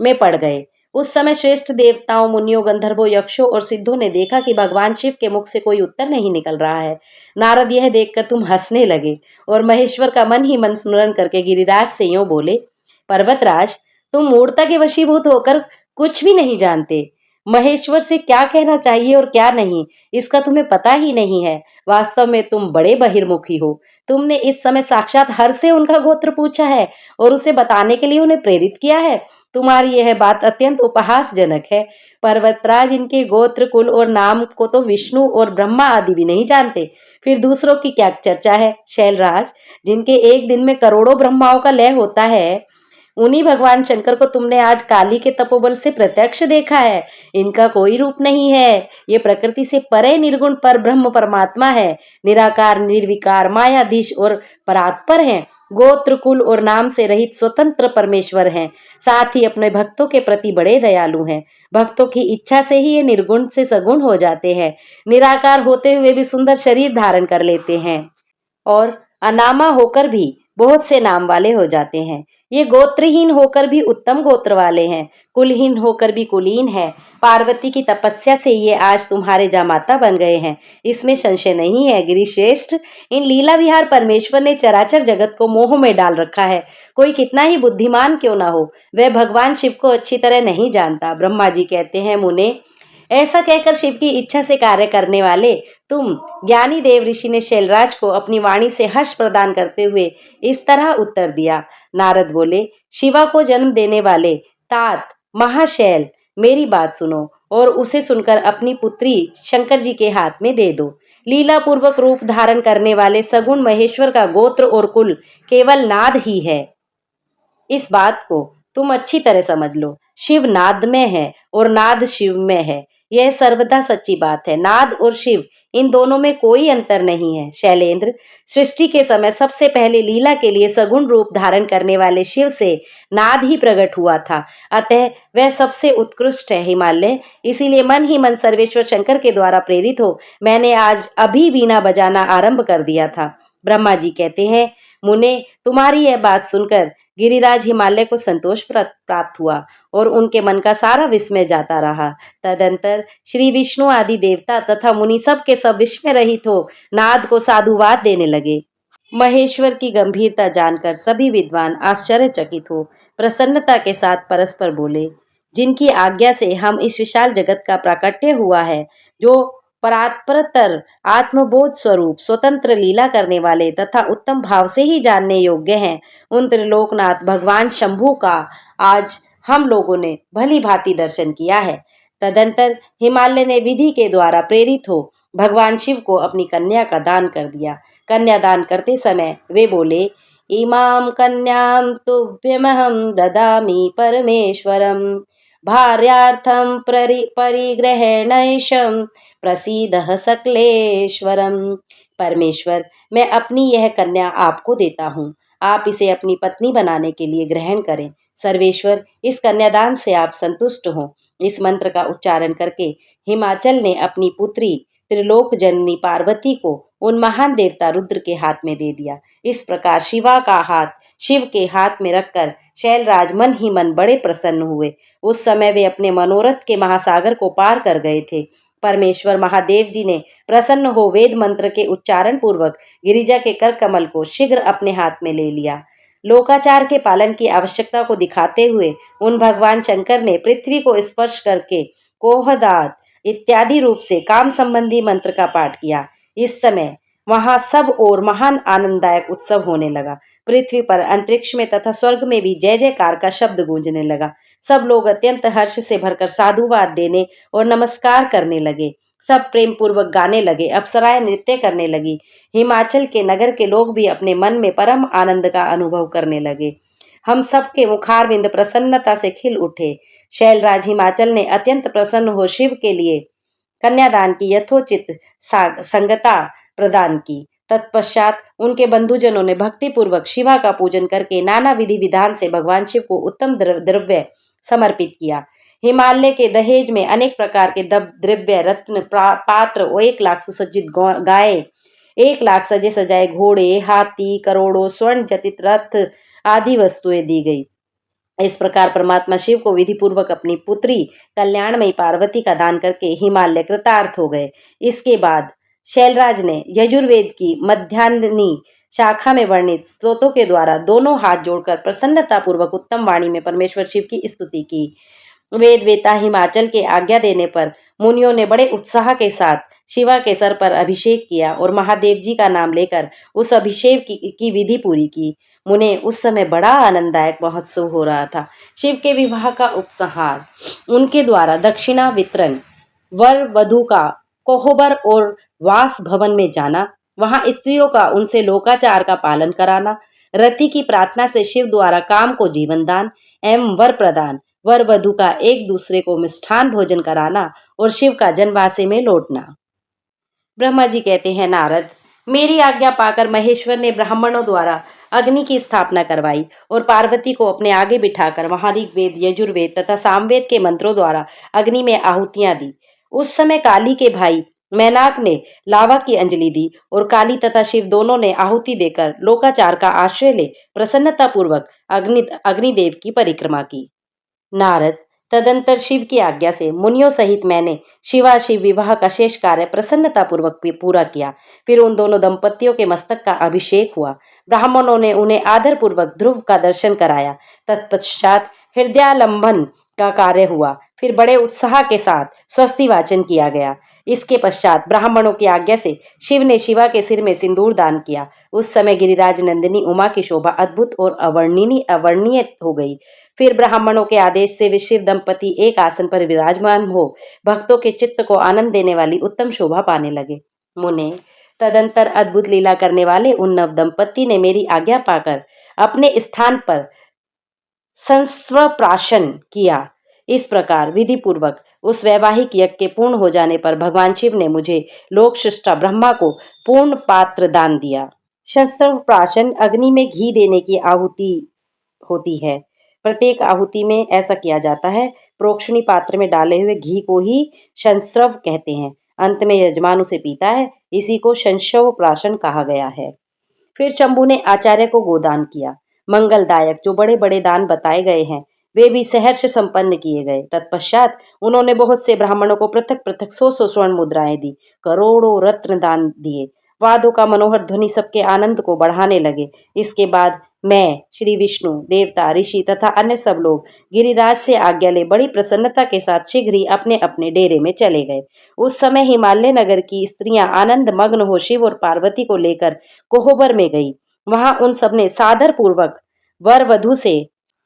में पड़ गए। उस समय श्रेष्ठ देवताओं, मुनियों, गंधर्वों, यक्षों और सिद्धों ने देखा कि भगवान शिव के मुख से कोई उत्तर नहीं निकल रहा है। नारद यह देखकर तुम हंसने लगे और महेश्वर का मन ही मन स्मरण करके गिरिराज से यूं बोले, पर्वतराज, तुम मूर्ता के वशीभूत होकर कुछ भी नहीं जानते। महेश्वर से क्या कहना चाहिए और क्या नहीं, इसका तुम्हें पता ही नहीं है। वास्तव में तुम बड़े बहिर्मुखी हो। तुमने इस समय साक्षात हर से उनका गोत्र पूछा है और उसे बताने के लिए उन्हें प्रेरित किया है। तुम्हारी यह बात अत्यंत उपहासजनक है। पर्वतराज, इनके गोत्र, कुल और नाम को तो विष्णु और ब्रह्मा आदि भी नहीं जानते, फिर दूसरों की क्या चर्चा है। शैलराज, जिनके एक दिन में करोड़ों ब्रह्माओं का लय होता है, उन्हीं भगवान शंकर को तुमने आज काली के तपोबल से प्रत्यक्ष देखा है। इनका कोई रूप नहीं है। ये प्रकृति से परे निर्गुण पर ब्रह्म परमात्मा है, निराकार, निर्विकार, मायाधीश और परात्पर हैं। गोत्र, कुल और नाम से रहित स्वतंत्र परमेश्वर हैं। साथ ही अपने भक्तों के प्रति बड़े दयालु हैं। भक्तों की इच्छा से ही ये निर्गुण से सगुण हो जाते हैं। निराकार होते हुए भी सुंदर शरीर धारण कर लेते हैं और अनामा होकर भी बहुत से नाम वाले हो जाते हैं। ये गोत्रहीन होकर भी उत्तम गोत्र वाले हैं, कुलहीन होकर भी कुलीन है। पार्वती की तपस्या से ये आज तुम्हारे जामाता बन गए हैं, इसमें संशय नहीं है। गिरिश्रेष्ठ, इन लीला विहार परमेश्वर ने चराचर जगत को मोह में डाल रखा है। कोई कितना ही बुद्धिमान क्यों ना हो, वह भगवान शिव को अच्छी तरह नहीं जानता। ब्रह्मा जी कहते हैं, मुने, ऐसा कहकर शिव की इच्छा से कार्य करने वाले तुम ज्ञानी देव ऋषि ने शैलराज को अपनी वाणी से हर्ष प्रदान करते हुए इस तरह उत्तर दिया। नारद बोले, शिवा को जन्म देने वाले तात महाशैल, मेरी बात सुनो और उसे सुनकर अपनी पुत्री शंकर जी के हाथ में दे दो। लीला पूर्वक रूप धारण करने वाले सगुण महेश्वर का गोत्र और कुल केवल नाद ही है। इस बात को तुम अच्छी तरह समझ लो। शिव नाद में है और नाद शिव में है, यह सर्वदा सच्ची बात है। नाद और शिव, इन दोनों में कोई अंतर नहीं है। शैलेंद्र, सृष्टि के समय सबसे पहले लीला के लिए सगुण रूप धारण करने वाले शिव से नाद ही प्रकट हुआ था, अतः वह सबसे उत्कृष्ट है। हिमालय, इसीलिए मन ही मन सर्वेश्वर शंकर के द्वारा प्रेरित हो मैंने आज अभी वीणा बजाना आरंभ कर दिया था। ब्रह्मा जी कहते हैं, मुने, तुम्हारी यह बात सुनकर गिरिराज हिमालय को संतोष प्राप्त हुआ और उनके मन का सारा विस्मय जाता रहा। तदंतर श्री विष्णु आदि देवता तथा मुनि सब के सब विस्मय रहित हो नाद को साधुवाद देने लगे। महेश्वर की गंभीरता जानकर सभी विद्वान आश्चर्यचकित हो प्रसन्नता के साथ परस्पर बोले, जिनकी आज्ञा से हम इस विशाल जगत का प्राकट्य हुआ है, जो परात्परतर आत्मबोध स्वरूप स्वतंत्र लीला करने वाले तथा उत्तम भाव से ही जानने योग्य हैं, उन त्रिलोकनाथ भगवान शंभु का आज हम लोगों ने भली भांति दर्शन किया है। तदंतर हिमालय ने विधि के द्वारा प्रेरित हो भगवान शिव को अपनी कन्या का दान कर दिया। कन्यादान करते समय वे बोले, इमां कन्यां तुभ्यमहं ददामि परमेश्वरम् भार्यार्थं परिग्रहेणैशं प्रसीदः सकलेश्वरम। परमेश्वर, मैं अपनी यह कन्या आपको देता हूँ, आप इसे अपनी पत्नी बनाने के लिए ग्रहण करें। सर्वेश्वर, इस कन्यादान से आप संतुष्ट हों। इस मंत्र का उच्चारण करके हिमाचल ने अपनी पुत्री त्रिलोक जननी पार्वती को उन महान देवता रुद्र के हाथ में दे दिया। इस प्रकार शिवा का हाथ शिव के हाथ में रखकर शैलराज मन ही मन बड़े प्रसन्न हुए। उस समय वे अपने मनोरथ के महासागर को पार कर गए थे। परमेश्वर महादेव जी ने प्रसन्न हो वेद मंत्र के उच्चारण पूर्वक गिरिजा के कर कमल को शीघ्र अपने हाथ में ले लिया। लोकाचार के पालन की आवश्यकता को दिखाते हुए उन भगवान शंकर ने पृथ्वी को स्पर्श करके कोहदात इत्यादि रूप से काम संबंधी मंत्र का पाठ किया। इस समय वहां सब और महान आनंददायक उत्सव होने लगा। पृथ्वी पर, अंतरिक्ष में तथा स्वर्ग में भी जय जयकार का शब्द गूंजने लगा। सब लोग अत्यंत हर्ष से भरकर साधुवाद देने और नमस्कार करने लगे। सब प्रेम पूर्वक गाने लगे, अप्सराएं नृत्य करने लगी। हिमाचल के नगर के लोग भी अपने मन में परम आनंद का अनुभव करने लगे। हम सब के मुखारविंद प्रसन्नता से खिल उठे। शैलराज हिमाचल ने अत्यंत प्रसन्न हो शिव के लिए कन्यादान की यथोचित संगता प्रदान की। तत्पश्चात उनके बंधुजनों ने भक्ति पूर्वक शिवा का पूजन करके नाना विधि विधान से भगवान शिव को उत्तम द्रव्य समर्पित किया। हिमालय के दहेज में अनेक प्रकार के द्रव्य, रत्न, पात्र और 1,00,000 सुसज्जित गाय, 1,00,000 सजे सजाए घोड़े, हाथी, करोड़ों स्वर्ण जटित रथ आदि वस्तुएं दी गई। इस प्रकार परमात्मा शिव को विधि पूर्वक अपनी पुत्री कल्याणमयी पार्वती का दान करके हिमालय कृतार्थ हो गए। इसके बाद शैलराज ने यजुर्वेद की मध्यान्हनी शाखा में वर्णित स्तोत्रों के द्वारा दोनों हाथ जोड़कर प्रसन्नता पूर्वक उत्तम वाणी में परमेश्वर शिव की स्तुति की। वेद वेता हिमाचल के आज्ञा देने पर मुनियों ने बड़े उत्साह के साथ शिवा के सर पर अभिषेक किया और महादेव जी का नाम लेकर उस अभिषेक की विधि पूरी की। मुने उस समय बड़ा आनंददायक महोत्सव हो रहा था। शिव के विवाह का उपसंहार, उनके द्वारा दक्षिणा वितरण, वर वधु का कोहबर और वास भवन में जाना, वहां स्त्रियों का उनसे लोकाचार का पालन कराना, रति की प्रार्थना से शिव द्वारा काम को जीवन दान एवं वर प्रदान, वर वधु का एक दूसरे को मिष्ठान भोजन कराना और शिव का जनवासे में लौटना। ब्रह्मा जी कहते हैं, नारद, मेरी आज्ञा पाकर महेश्वर ने ब्राह्मणों द्वारा अग्नि की स्थापना करवाई और पार्वती को अपने आगे बिठाकर वहां ऋग्वेद, यजुर्वेद तथा सामवेद के मंत्रों द्वारा अग्नि में आहुतियां दी। उस समय काली के भाई मैनाक ने लावा की अंजलि दी और काली तथा शिव दोनों ने आहुति देकर लोकाचार का आश्रय ले प्रसन्नता पूर्वक अग्निदेव की परिक्रमा की। नारद, तदंतर शिव की आज्ञा से मुनियों सहित मैंने शिवा शिव विवाह का शेष कार्य प्रसन्नता पूर्वक पूरा किया। फिर उन दोनों दंपतियों के मस्तक का अभिषेक हुआ। ब्राह्मणों ने उन्हें आदर पूर्वक ध्रुव का दर्शन कराया। तत्पश्चात हृदयालंबन का कार्य हुआ। फिर बड़े उत्साह के साथ स्वस्ति वाचन किया गया। इसके पश्चात ब्राह्मणों की आज्ञा से शिव ने शिवा के सिर में सिंदूर दान किया। उस समय गिरिराज नंदिनी उमा की शोभा अद्भुत और अवर्णनीय हो गई। फिर ब्राह्मणों के आदेश से शिव दंपति एक आसन पर विराजमान हो भक्तों के चित्त को आनंद देने वाली उत्तम शोभा पाने लगे। मुने, तदंतर अद्भुत लीला करने वाले उन नव दंपति ने मेरी आज्ञा पाकर अपने स्थान पर संस्वप्राशन किया। इस प्रकार विधि पूर्वक उस वैवाहिक यज्ञ के पूर्ण हो जाने पर भगवान शिव ने मुझे लोकसृष्टा ब्रह्मा को पूर्ण पात्र दान दिया। संस्वप्राशन अग्नि में घी देने की आहुति होती है। प्रत्येक आहुति में ऐसा किया जाता है। प्रोक्षणी पात्र में डाले हुए घी को ही संस्रव कहते हैं। अंत में यजमान उसे पीता है। इसी को संस्रव प्राशन कहा गया है। फिर शंभु ने आचार्य को गोदान किया। मंगलदायक जो बड़े बड़े दान बताए गए हैं वे भी सहर्ष संपन्न किए गए। तत्पश्चात उन्होंने बहुत से ब्राह्मणों को पृथक पृथक 100 स्वर्ण मुद्राएं दी, करोड़ों रत्न दान दिए। वादों का मनोहर ध्वनि सबके आनंद को बढ़ाने लगे। इसके बाद मैं, श्री विष्णु, देवता, ऋषि तथा अन्य सब लोग गिरिराज से आज्ञा ले बड़ी प्रसन्नता के साथ शीघ्र ही अपने अपने डेरे में चले गए। उस समय हिमालय नगर की स्त्रियां आनंद मग्न हो शिव और पार्वती को लेकर कोहबर में गई। वहां उन सबने सादर पूर्वक वर वधु से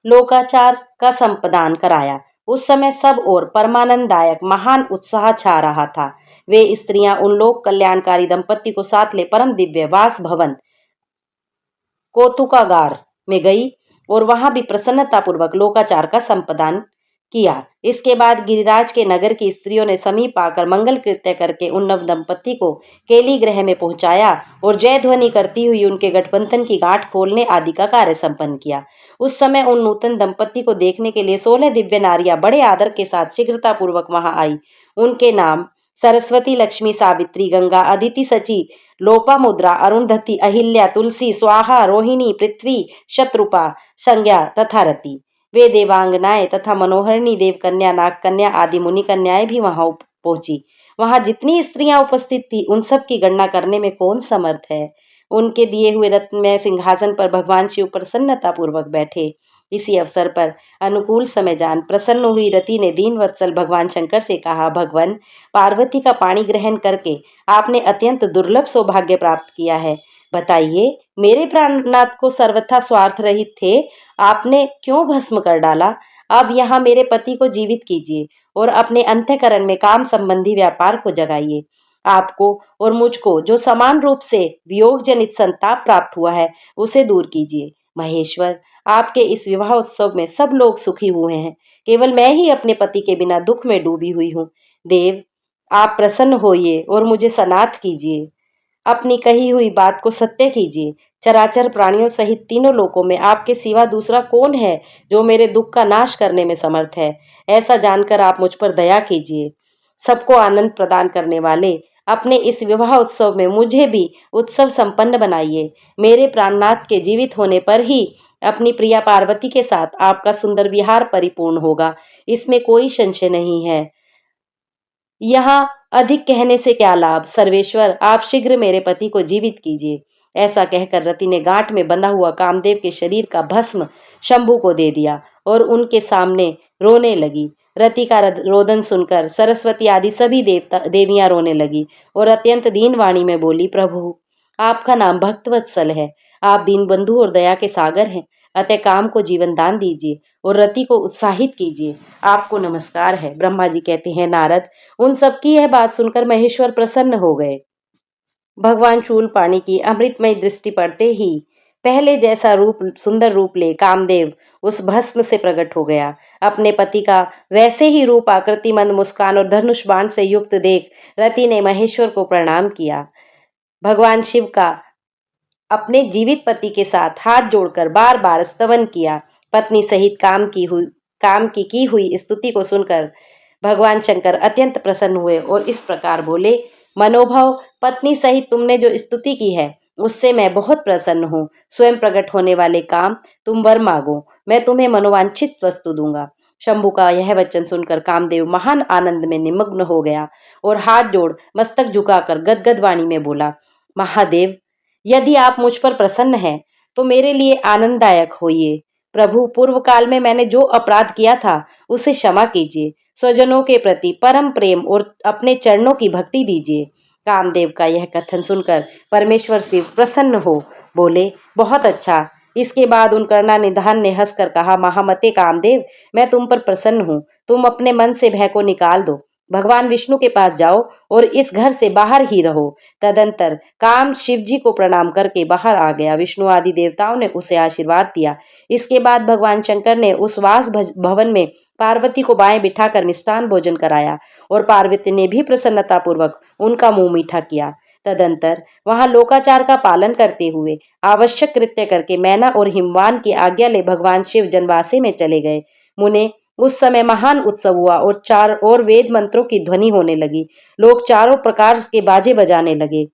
लोकाचार का संपादन कराया। उस समय सब और परमानंददायक महान उत्साह छा रहा था। वे स्त्रियां उन लोक कल्याणकारी दंपति को साथ ले परम दिव्य वास भवन कौतुकागार में गई और वहां भी प्रसन्नतापूर्वक लोकाचार का संपादन किया। इसके बाद गिरिराज के नगर की स्त्रियों ने समीप आकर मंगल कृत्य करके उन नव दंपति को केली गृह में पहुंचाया और जय ध्वनि करती हुई उनके गठबंधन की गांठ खोलने आदि का कार्य संपन्न किया। उस समय उन नूतन दंपति को देखने के लिए 16 दिव्य नारियां बड़े आदर के साथ शीघ्रतापूर्वक वहां आई। उनके नाम सरस्वती, लक्ष्मी, सावित्री, गंगा, अदिति, सची, लोपामुद्रा, अरुंधति, अहिल्या, तुलसी, स्वाहा, रोहिणी, पृथ्वी, शत्रुपा, संज्ञा तथा रति। वे देवांगनाएं तथा मनोहरणी, देवकन्या, नागकन्या आदि मुनि कन्याएं भी वहां पहुंची। वहां जितनी स्त्रियां उपस्थित थी उन सब की गणना करने में कौन समर्थ है। उनके दिए हुए रत्नमय सिंहासन पर भगवान शिव प्रसन्नता पूर्वक बैठे। इसी अवसर पर अनुकूल समय जान प्रसन्न हुई रति ने दीन वत्सल भगवान शंकर से कहा, भगवान, पार्वती का पाणी ग्रहण करके आपने अत्यंत दुर्लभ सौभाग्य प्राप्त किया है। बताइए, मेरे प्राणनाथ को सर्वथा स्वार्थ रहित थे, आपने क्यों भस्म कर डाला? अब यहाँ मेरे पति को जीवित कीजिए और अपने अंतःकरण में काम संबंधी व्यापार को जगाइए। आपको और मुझको जो समान रूप से वियोग जनित संताप प्राप्त हुआ है उसे दूर कीजिए। महेश्वर, आपके इस विवाह उत्सव में सब लोग सुखी हुए हैं, केवल मैं ही अपने पति के बिना दुख में डूबी हुई हूँ। देव, आप प्रसन्न होइए और मुझे सनाथ कीजिए। अपनी कही हुई बात को सत्य कीजिए। चराचर प्राणियों सहित तीनों लोकों में आपके सिवा दूसरा कौन है जो मेरे दुख का नाश करने में समर्थ है? ऐसा जानकर आप मुझ पर दया कीजिए। सबको आनंद प्रदान करने वाले अपने इस विवाह उत्सव में मुझे भी उत्सव संपन्न बनाइए। मेरे प्राणनाथ के जीवित होने पर ही अपनी प्रिया पार्वती के साथ आपका सुंदर विहार परिपूर्ण होगा, इसमें कोई संशय नहीं है। यहाँ अधिक कहने से क्या लाभ। सर्वेश्वर, आप शीघ्र मेरे पति को जीवित कीजिए। ऐसा कहकर रति ने गांठ में बंधा हुआ कामदेव के शरीर का भस्म शंभू को दे दिया और उनके सामने रोने लगी। रति का रोदन सुनकर सरस्वती आदि सभी देवियां रोने लगी और अत्यंत दीन वाणी में बोली, प्रभु, आपका नाम भक्तवत्सल है, आप दीन बंधु और दया के सागर हैं, अतः काम को जीवन दान दीजिए और रति को उत्साहित कीजिए। आपको नमस्कार है। ब्रह्मा जी कहते हैं, नारद, उन सबकी यह बात सुनकर महेश्वर प्रसन्न हो गए। भगवान शूलपाणी की अमृतमय दृष्टि पड़ते ही पहले जैसा रूप, सुंदर रूप ले कामदेव उस भस्म से प्रकट हो गया। अपने पति का वैसे ही रूप, आकृति, मंद मुस्कान और धनुष बाण से युक्त देख रति ने महेश्वर को प्रणाम किया। भगवान शिव का अपने जीवित पति के साथ हाथ जोड़कर बार बार स्तवन किया। पत्नी सहित काम की हुई स्तुति को सुनकर भगवान शंकर अत्यंत प्रसन्न हुए और इस प्रकार बोले, मनोभव, पत्नी सहित तुमने जो स्तुति की है उससे मैं बहुत प्रसन्न हूँ। स्वयं प्रकट होने वाले काम, तुम वर मांगो, मैं तुम्हें मनोवांछित वस्तु दूंगा। शंभु का यह वचन सुनकर कामदेव महान आनंद में निमग्न हो गया और हाथ जोड़ मस्तक झुकाकर गदगद वाणी में बोला, महादेव, यदि आप मुझ पर प्रसन्न हैं तो मेरे लिए आनंददायक होइए। प्रभु, पूर्व काल में मैंने जो अपराध किया था उसे क्षमा कीजिए। स्वजनों के प्रति परम प्रेम और अपने चरणों की भक्ति दीजिए। कामदेव का यह कथन सुनकर परमेश्वर शिव प्रसन्न हो बोले, बहुत अच्छा। इसके बाद उन कर्णा निधान ने हंसकर कहा, महामते कामदेव, मैं तुम पर प्रसन्न हूँ, तुम अपने मन से भय को निकाल दो, भगवान विष्णु के पास जाओ और इस घर से बाहर ही रहो। तदंतर काम शिव जी को प्रणाम करके बाहर आ गया। विष्णु आदि देवताओं ने उसे आशीर्वाद दिया। इसके बाद भगवान शंकर ने उस वास भवन में पार्वती को बाएं बिठाकर मिष्टान भोजन कराया और पार्वती ने भी प्रसन्नता पूर्वक उनका मुंह मीठा किया। तदंतर वहां लोकाचार का पालन करते हुए आवश्यक कृत्य करके मैना और हिमवान की आज्ञा ले भगवान शिव जनवासे में चले गए। मुने, उस समय महान उत्सव हुआ और चार और वेद मंत्रों की ध्वनि होने लगी। लोग चारों प्रकार के बाजे बजाने लगे।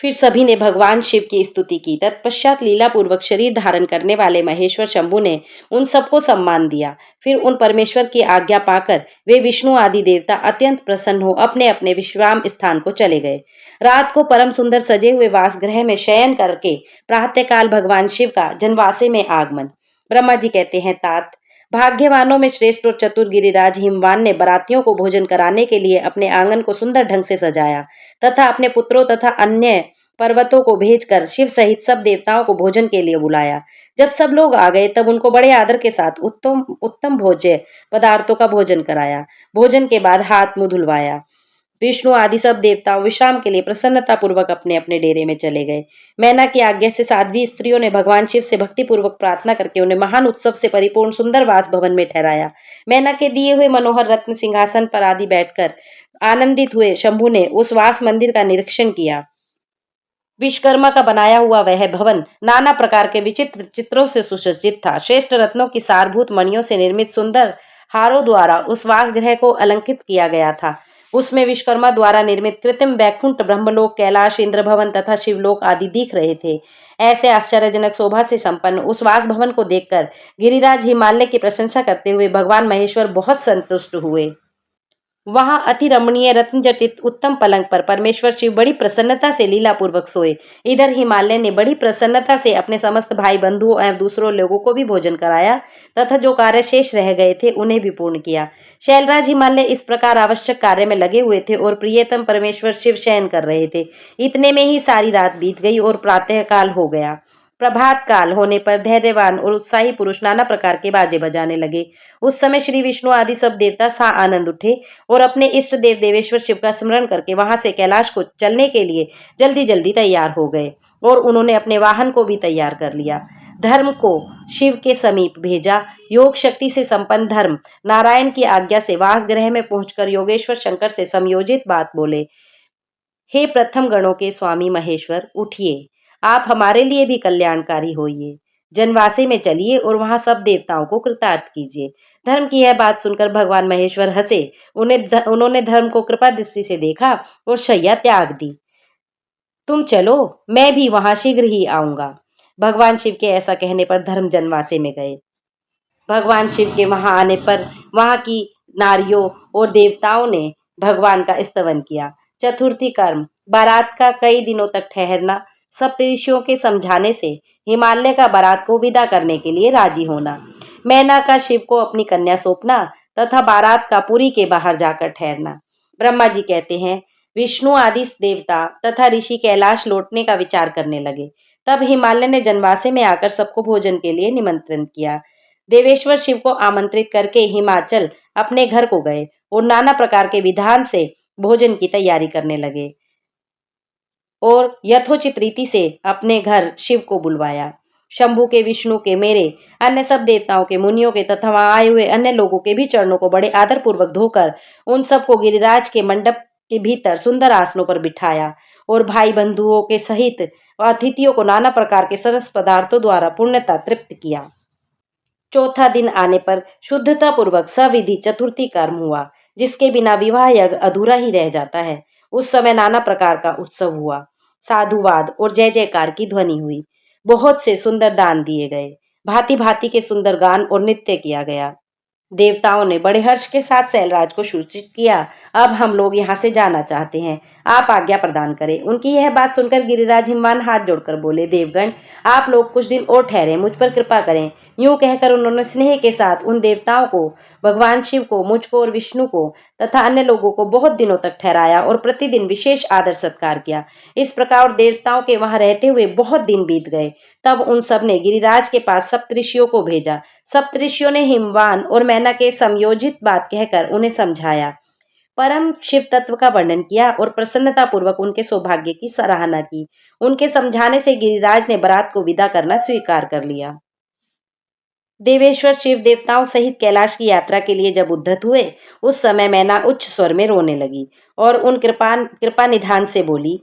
फिर सभी ने भगवान शिव की स्तुति की। तत्पश्चात लीला पूर्वक शरीर धारण करने वाले महेश्वर शंभु ने उन सबको सम्मान दिया। फिर उन परमेश्वर की आज्ञा पाकर वे विष्णु आदि देवता अत्यंत प्रसन्न हो अपने अपने विश्राम स्थान को चले गए। रात को परम सुंदर सजे हुए वासगृह में शयन करके प्रातःकाल भगवान शिव का जनवासे में आगमन। ब्रह्मा जी कहते हैं, तात, भाग्यवानों में श्रेष्ठ और चतुर गिरिराज हिमवान ने बरातियों को भोजन कराने के लिए अपने आंगन को सुंदर ढंग से सजाया तथा अपने पुत्रों तथा अन्य पर्वतों को भेजकर शिव सहित सब देवताओं को भोजन के लिए बुलाया। जब सब लोग आ गए तब उनको बड़े आदर के साथ उत्तम उत्तम भोज्य पदार्थों का भोजन कराया। भोजन के बाद हाथ मुंह धुलवाया। विष्णु आदि सब देवताओं विश्राम के लिए प्रसन्नता पूर्वक अपने अपने डेरे में चले गए। मैना की आज्ञा से साध्वी स्त्रियों ने भगवान शिव से भक्ति पूर्वक प्रार्थना करके उन्हें महान उत्सव से परिपूर्ण सुंदर वास भवन में ठहराया। मैना के दिए हुए मनोहर रत्न सिंहासन पर आदि बैठकर आनंदित हुए शंभु ने उस वास मंदिर का निरीक्षण किया। विश्वकर्मा का बनाया हुआ वह भवन नाना प्रकार के विचित्र चित्रों से सुसज्जित था। श्रेष्ठ रत्नों की सारभूत मणियों से निर्मित सुंदर हारों द्वारा उस वास गृह को अलंकृत किया गया था। उसमें विश्वकर्मा द्वारा निर्मित कृत्रिम बैकुंठ, ब्रह्मलोक, कैलाश, इंद्र भवन तथा शिवलोक आदि दिख रहे थे। ऐसे आश्चर्यजनक शोभा से संपन्न उस वास भवन को देखकर गिरिराज हिमालय की प्रशंसा करते हुए भगवान महेश्वर बहुत संतुष्ट हुए। वहां अति रमणीय रत्नजटित उत्तम पलंग पर परमेश्वर शिव बड़ी प्रसन्नता से लीलापूर्वक सोए। इधर हिमालय ने बड़ी प्रसन्नता से अपने समस्त भाई बंधुओं एवं दूसरों लोगों को भी भोजन कराया तथा जो कार्य शेष रह गए थे उन्हें भी पूर्ण किया। शैलराज हिमालय इस प्रकार आवश्यक कार्य में लगे हुए थे और प्रियतम परमेश्वर शिव शयन कर रहे थे। इतने में ही सारी रात बीत गई और प्रातः काल हो गया। प्रभात काल होने पर धैर्यवान और उत्साही पुरुष नाना प्रकार के बाजे बजाने लगे। उस समय श्री विष्णु आदि सब देवता सा आनंद उठे और अपने इष्ट देव देवेश्वर शिव का स्मरण करके वहां से कैलाश को चलने के लिए जल्दी जल्दी तैयार हो गए और उन्होंने अपने वाहन को भी तैयार कर लिया। धर्म को शिव के समीप भेजा। योग शक्ति से संपन्न धर्म नारायण की आज्ञा से वास गृह में पहुंचकर योगेश्वर शंकर से समयोजित बात बोले। हे प्रथम गणों के स्वामी महेश्वर, उठिए, आप हमारे लिए भी कल्याणकारी होइए। जनवासे में चलिए और वहां सब देवताओं को कृतार्थ कीजिए। धर्म की यह बात सुनकर भगवान महेश्वर हंसे। उन्होंने धर्म को कृपा दृष्टि से देखा और शैया त्याग दी। तुम चलो, मैं भी वहां शीघ्र ही आऊंगा। भगवान शिव के ऐसा कहने पर धर्म जनवासे में गए। भगवान शिव के वहां आने पर वहां की नारियों और देवताओं ने भगवान का स्तवन किया। चतुर्थी कर्म, बारात का कई दिनों तक ठहरना, सप्तऋषियों के समझाने से हिमालय का बारात को विदा करने के लिए राजी होना, मैना का शिव को अपनी कन्या सौंपना तथा बारात का पुरी के बाहर जाकर ठहरना। ब्रह्मा जी कहते हैं, विष्णु आदि देवता तथा ऋषि कैलाश लौटने का विचार करने लगे। तब हिमालय ने जनवासे में आकर सबको भोजन के लिए निमंत्रण किया। देवेश्वर शिव को आमंत्रित करके हिमाचल अपने घर को गए और नाना प्रकार के विधान से भोजन की तैयारी करने लगे और यथोचित रीति से अपने घर शिव को बुलवाया। शंभु के, विष्णु के, मेरे, अन्य सब देवताओं के, मुनियों के तथा वहां आए हुए अन्य लोगों के भी चरणों को बड़े आदर पूर्वक धोकर उन सबको गिरिराज के मंडप के भीतर सुंदर आसनों पर बिठाया और भाई बंधुओं के सहित अतिथियों को नाना प्रकार के सरस पदार्थों द्वारा पूर्णतः तृप्त किया। चौथा दिन आने पर शुद्धता पूर्वक सविधि चतुर्थी कर्म हुआ, जिसके बिना विवाह यज्ञ अधूरा ही रह जाता है। उस समय नाना प्रकार का उत्सव हुआ। साधुवाद और जय जयकार की ध्वनि हुई। बहुत से सुंदर दान दिए गए। भांति भांति के सुंदर गान और नृत्य किया गया। देवताओं ने बड़े हर्ष के साथ शैलराज को सूचित किया, अब हम लोग यहाँ से जाना चाहते हैं, आप आज्ञा प्रदान करें। उनकी यह बात सुनकर गिरिराज हिमवान हाथ जोड़कर बोले, देवगण, आप लोग कुछ दिन और ठहरे, मुझ पर कृपा करें। यूं कहकर उन्होंने स्नेह के साथ उन देवताओं को, भगवान शिव को, मुझको और विष्णु को तथा अन्य लोगों को बहुत दिनों तक ठहराया और प्रतिदिन विशेष आदर सत्कार किया। इस प्रकार देवताओं के वहां रहते हुए बहुत दिन बीत गए। तब उन सब ने गिरिराज के पास सप्तऋषियों को भेजा। सप्तऋषियों ने हिमवान और मैना के समयोजित बात कहकर उन्हें समझाया, परम शिव तत्व का वर्णन किया और प्रसन्नता पूर्वक उनके सौभाग्य की सराहना की। उनके समझाने से गिरिराज ने बारात को विदा करना स्वीकार कर लिया। देवेश्वर शिव देवताओं सहित कैलाश की यात्रा के लिए जब उद्धत हुए, उस समय मैना उच्च स्वर में रोने लगी और उन कृपा निधान से बोली,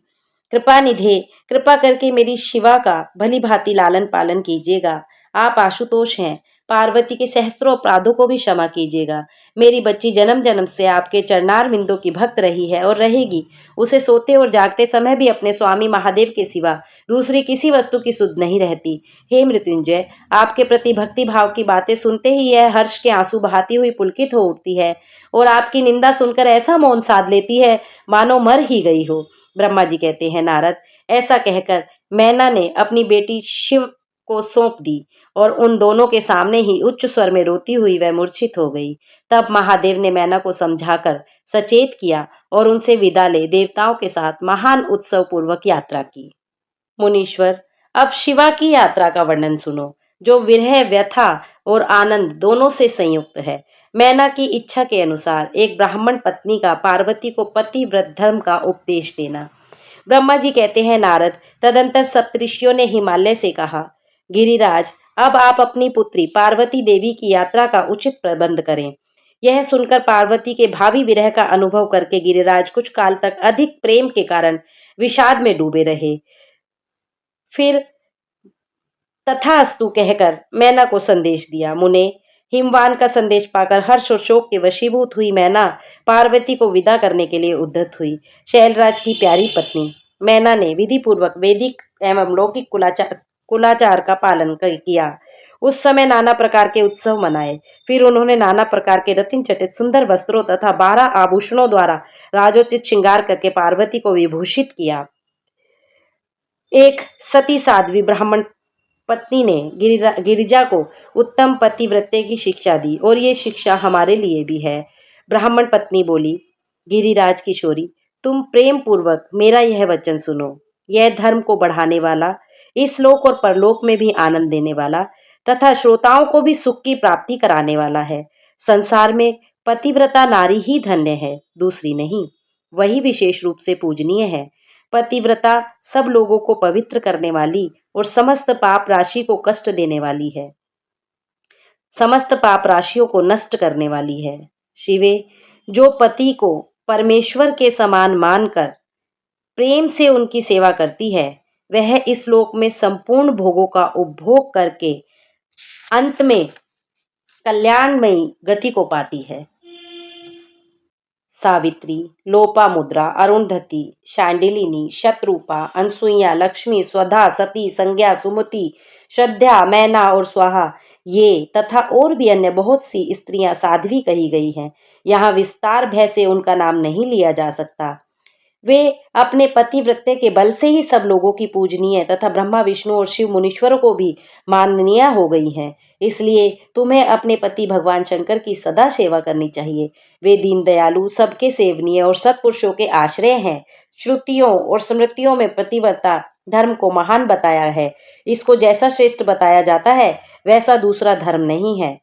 कृपा निधे, कृपा करके मेरी शिवा का भली भांति लालन पालन कीजिएगा। आप आशुतोष हैं, पार्वती के सहस्त्रों अपराधों को भी क्षमा कीजिएगा। मेरी बच्ची जन्म जन्म से आपके चरणार बिंदों की भक्त रही है और रहेगी। उसे सोते और जागते समय भी अपने स्वामी महादेव के सिवा दूसरी किसी वस्तु की सुध नहीं रहती। हे मृत्युंजय, आपके प्रति भक्ति भाव की बातें सुनते ही यह हर्ष के आंसू बहाती हुई पुलकित हो उठती है और आपकी निंदा सुनकर ऐसा मौन साध लेती है मानो मर ही गई हो। ब्रह्मा जी कहते हैं, नारद, ऐसा कहकर मैना ने अपनी बेटी शिव को सौंप दी और उन दोनों के सामने ही उच्च स्वर में रोती हुई वह मूर्छित हो गई। तब महादेव ने मैना को समझाकर सचेत किया और उनसे विदा ले देवताओं के साथ महान उत्सव पूर्वक यात्रा की। मुनीश्वर, अब शिवा की यात्रा का वर्णन सुनो, जो विरह, व्यथा और आनंद दोनों से संयुक्त है। मैना की इच्छा के अनुसार एक ब्राह्मण पत्नी का पार्वती को पतिव्रत धर्म का उपदेश देना। ब्रह्मा जी कहते हैं, नारद, तदंतर सप्तऋषियों ने हिमालय से कहा, गिरिराज, अब आप अपनी पुत्री पार्वती देवी की यात्रा का उचित प्रबंध करें। यह सुनकर पार्वती के भावी विरह का अनुभव करके गिरिराज कुछ काल तक अधिक प्रेम के कारण विषाद में डूबे रहे। फिर तथास्तु कहकर मैना को संदेश दिया। मुने, हिमवान का संदेश पाकर हर्ष और शोक के वशीभूत हुई मैना पार्वती को विदा करने के लिए उद्यत हुई। शैलराज की प्यारी पत्नी मैना ने विधि पूर्वक वैदिक एवं लौकिक कुलाचार का पालन किया। उस समय नाना प्रकार के उत्सव मनाए। फिर उन्होंने नाना प्रकार के रत्न चटित सुंदर वस्त्रों तथा 12 आभूषणों द्वारा राजोचित श्रृंगार करके पार्वती को विभूषित किया। एक सती साध्वी ब्राह्मण पत्नी ने गिरिजा को उत्तम पतिव्रते की शिक्षा दी और ये शिक्षा हमारे लिए भी है। ब्राह्मण पत्नी बोली, गिरिराज किशोरी, तुम प्रेम पूर्वक मेरा यह वचन सुनो। यह धर्म को बढ़ाने वाला, इस लोक और परलोक में भी आनंद देने वाला तथा श्रोताओं को भी सुख की प्राप्ति कराने वाला है। संसार में पतिव्रता नारी ही धन्य है, दूसरी नहीं। वही विशेष रूप से पूजनीय है। पतिव्रता सब लोगों को पवित्र करने वाली और समस्त पाप राशि को कष्ट देने वाली है, समस्त पाप राशियों को नष्ट करने वाली है। शिवे, जो पति को परमेश्वर के समान मानकर प्रेम से उनकी सेवा करती है, वह इस लोक में संपूर्ण भोगों का उपभोग करके अंत में कल्याणमयी गति को पाती है। सावित्री, लोपामुद्रा, अरुंधति, शांडिलिनी, शतरूपा, अनसुईया, लक्ष्मी, स्वधा, सती, संज्ञा, सुमति, श्रद्धा, मैना और स्वाहा, ये तथा और भी अन्य बहुत सी स्त्रियां साध्वी कही गई हैं। यहाँ विस्तार भय से उनका नाम नहीं लिया जा सकता। वे अपने पतिव्रत्य के बल से ही सब लोगों की पूजनीय तथा ब्रह्मा, विष्णु और शिव मुनीश्वरों को भी माननीय हो गई हैं। इसलिए तुम्हें अपने पति भगवान शंकर की सदा सेवा करनी चाहिए। वे दीन दयालु, सबके सेवनीय और सत्पुरुषों के आश्रय हैं। श्रुतियों और स्मृतियों में पतिव्रता धर्म को महान बताया है। इसको जैसा श्रेष्ठ बताया जाता है, वैसा दूसरा धर्म नहीं है।